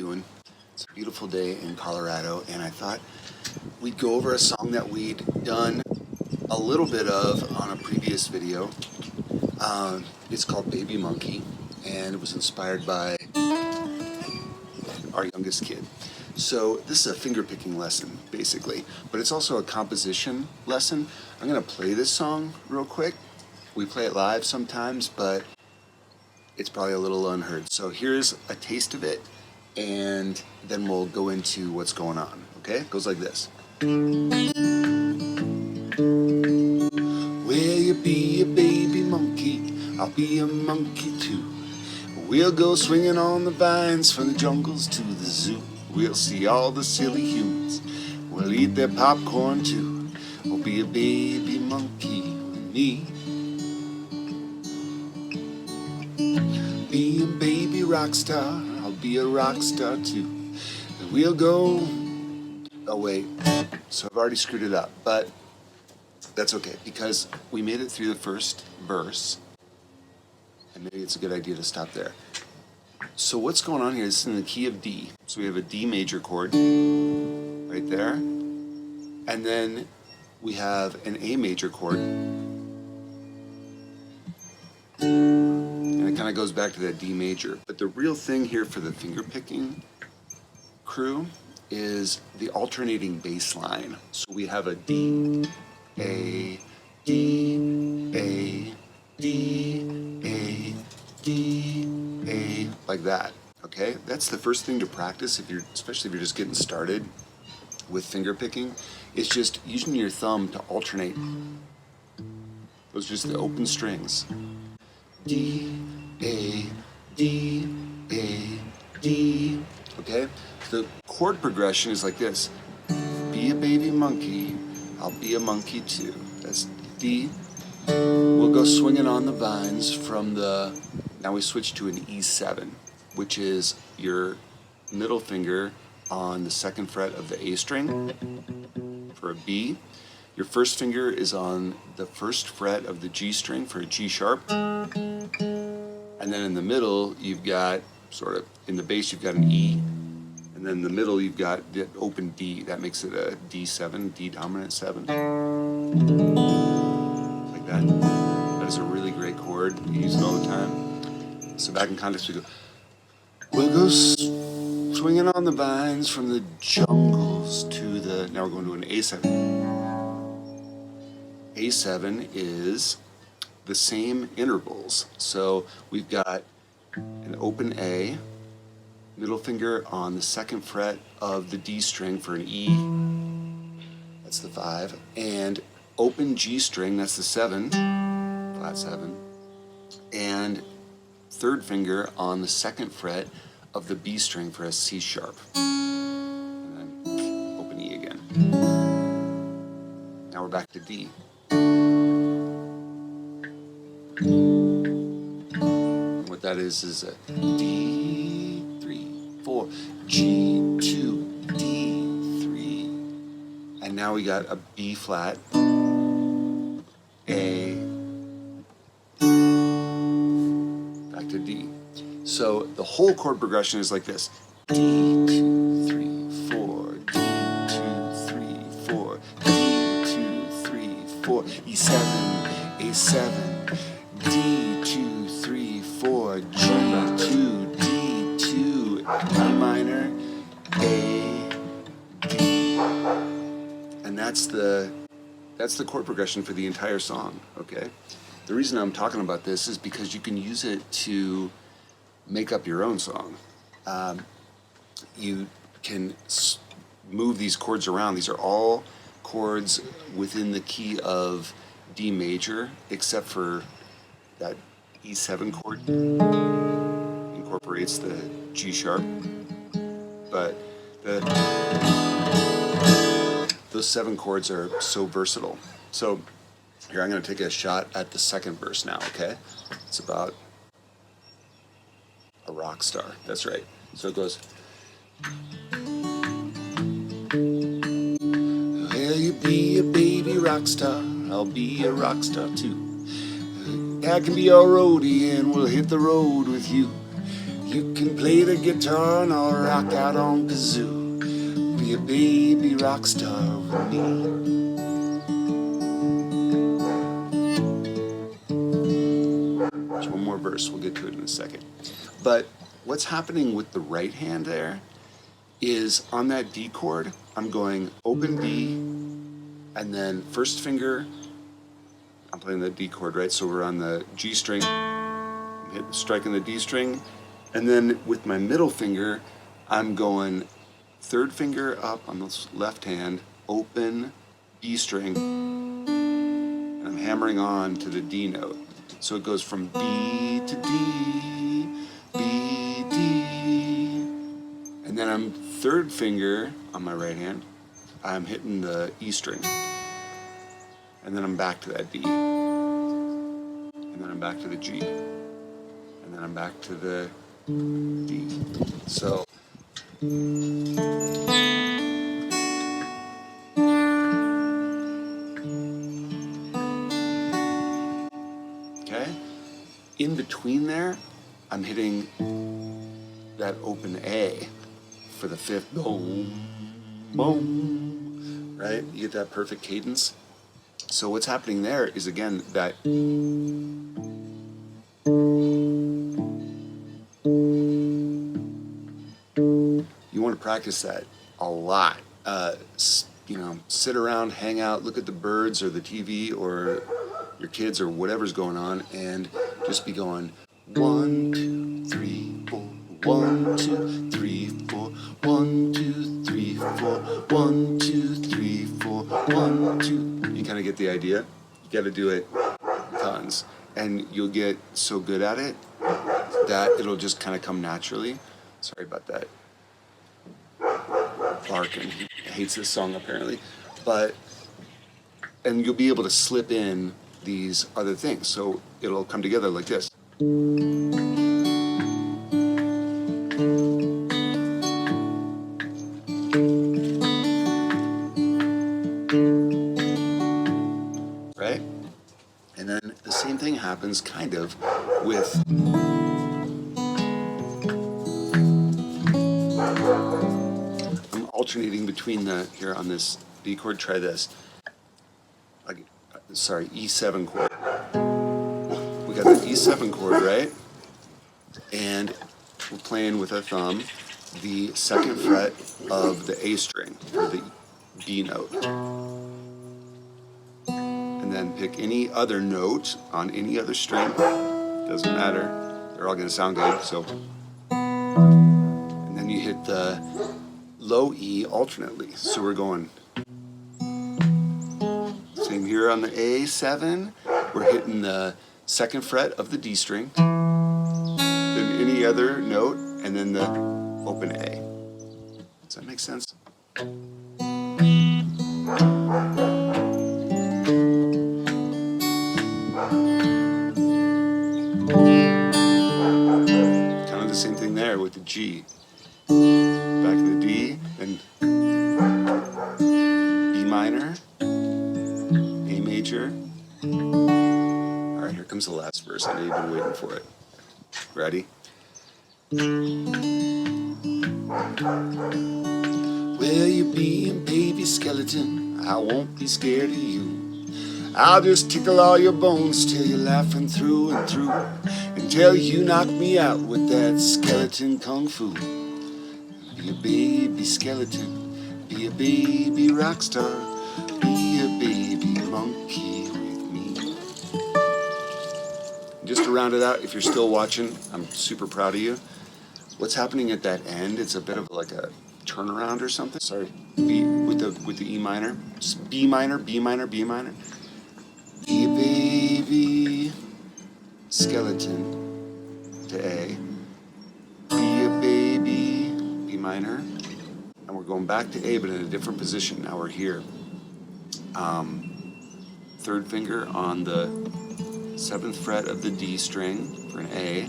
doing? It's a beautiful day in Colorado, and I thought we'd go over a song that we'd done a little bit of on a previous video. It's called Baby Monkey, and it was inspired by our youngest kid. So this is a finger-picking lesson, basically, but it's also a composition lesson. I'm going to play this song real quick. We play it live sometimes, but it's probably a little unheard. So here's a taste of it, and then we'll go into what's going on, okay? It goes like this. Will you be a baby monkey? I'll be a monkey too. We'll go swinging on the vines from the jungles to the zoo. We'll see all the silly humans. We'll eat their popcorn too. We'll be a baby monkey with me. Be a baby rock star. I'll be a rock star too. And we'll go... Oh wait, so I've already screwed it up, but that's okay because we made it through the first verse. And maybe it's a good idea to stop there. So what's going on here is in the key of D. So we have a D major chord right there. And then we have an A major chord. And it kind of goes back to that D major. But the real thing here for the finger picking crew is the alternating bass line. So we have a D, A, D, A, D, A, D, A, like that, okay? That's the first thing to practice, especially if you're just getting started with finger picking. It's just using your thumb to alternate. Those are just the open strings. D, A, D, A, D, okay? The chord progression is like this. Be a baby monkey, I'll be a monkey too. That's D. We'll go swinging on the vines from the... Now we switch to an E7, which is your middle finger on the second fret of the A string for a B. Your first finger is on the first fret of the G string for a G sharp. And then in the middle, you've got sort of, in the bass, you've got an E. And then in the middle, you've got the open D. That makes it a D7, D dominant 7. Like that. That is a really great chord. You use it all the time. So back in context, we go, we'll go swinging on the vines from the jungles to the, now we're going to an A7. A7 is the same intervals. So we've got an open A, middle finger on the second fret of the D string for an E, that's the 5, and open G string, that's the 7, flat 7, and third finger on the second fret of the B string for a C sharp, and then open E again. Now we're back to D. And what that is a D, 3, 4, G, 2, D, 3, and now we got a B flat, A, back to D. So the whole chord progression is like this. D, 2, 3, 4, D, 2, 3, 4, D, 2, 3, 4, E7, A7, D, 2, 3, 4, G2, D2, E minor, A, D. And that's the chord progression for the entire song, okay? The reason I'm talking about this is because you can use it to make up your own song. You can move these chords around. These are all chords within the key of D major, except for that E7 chord incorporates the G sharp. But those 7 chords are so versatile. So here, I'm going to take a shot at the second verse now, okay? It's about a rock star. That's right. So it goes... Will you be a baby rock star? I'll be a rock star too. I can be your roadie and we'll hit the road with you. You can play the guitar and I'll rock out on kazoo. Be a baby rock star with me. There's one more verse, we'll get to it in a second. But what's happening with the right hand there is on that D chord, I'm going open D, and then first finger, I'm playing the D chord, right? So we're on the G string, striking the D string, and then with my middle finger, I'm going third finger up on the left hand, open E string, and I'm hammering on to the D note. So it goes from B to D, B, D, and then I'm third finger on my right hand, I'm hitting the E string, and then I'm back to that D, and then I'm back to the G, and then I'm back to the D. So okay, in between there, I'm hitting that open A for the fifth, boom, boom, right? You get that perfect cadence. So what's happening there is, again, that you want to practice that a lot. You know, sit around, hang out, look at the birds or the TV or your kids or whatever's going on, and just be going 1, 2, 3, 4, 1, 2, 3, 4, 1, 2, 3, 4, 1, 2, 3, 4, 1, 2. You kind of get the idea. You got to do it tons, and you'll get so good at it that it'll just kind of come naturally. Sorry about that. Barking. He hates this song apparently, and you'll be able to slip in these other things, so it'll come together like this. Right? And then the same thing happens kind of with alternating between the, here on this D chord, try this. Sorry, E7 chord. We got the E7 chord, right? And we're playing with our thumb the second fret of the A string, or the B note. And then pick any other note on any other string. Doesn't matter. They're all going to sound good, so. And then you hit the low E alternately. So we're going, same here on the A7, we're hitting the second fret of the D string, then any other note, and then the open A. Does that make sense? Kind of the same thing there with the G. Back to the D, then B minor, A major. All right, here comes the last verse. I know you've been waiting for it. Ready? Where you being, baby skeleton? I won't be scared of you. I'll just tickle all your bones till you're laughing through and through, until you knock me out with that skeleton kung fu. Be a baby skeleton, be a baby rock star, be a baby monkey with me. Just to round it out, if you're still watching, I'm super proud of you. What's happening at that end, it's a bit of like a turnaround or something. Sorry, B with the E minor. Just B minor, B minor, B minor. Be a baby skeleton to A. Be a baby, B minor. And we're going back to A, but in a different position. Now we're here. Third finger on the 7th fret of the D string for an A.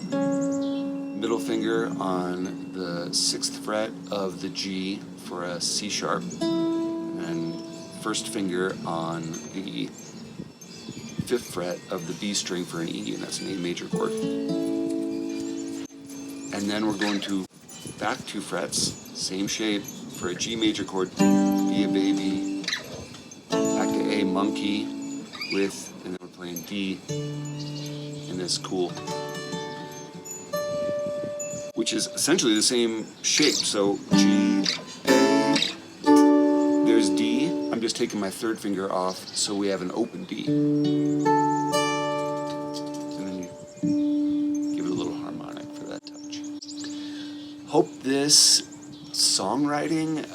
Middle finger on the 6th fret of the G for a C sharp. And then first finger on the 5th fret of the B string for an E, and that's an A major chord. And And then we're going to back 2 frets, same shape for a G major chord, be a baby, back to A monkey with, and then we're playing D in this cool, which is essentially the same shape. So G, A, there's D. I'm just taking my 3rd finger off so we have an open D. And then you give it a little harmonic for that touch. Hope this songwriting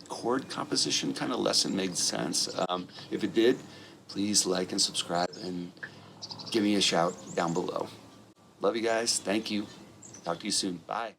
chord composition kind of lesson made sense. If it did, please like and subscribe and give me a shout down below. Love you guys. Thank you. Talk to you soon. Bye.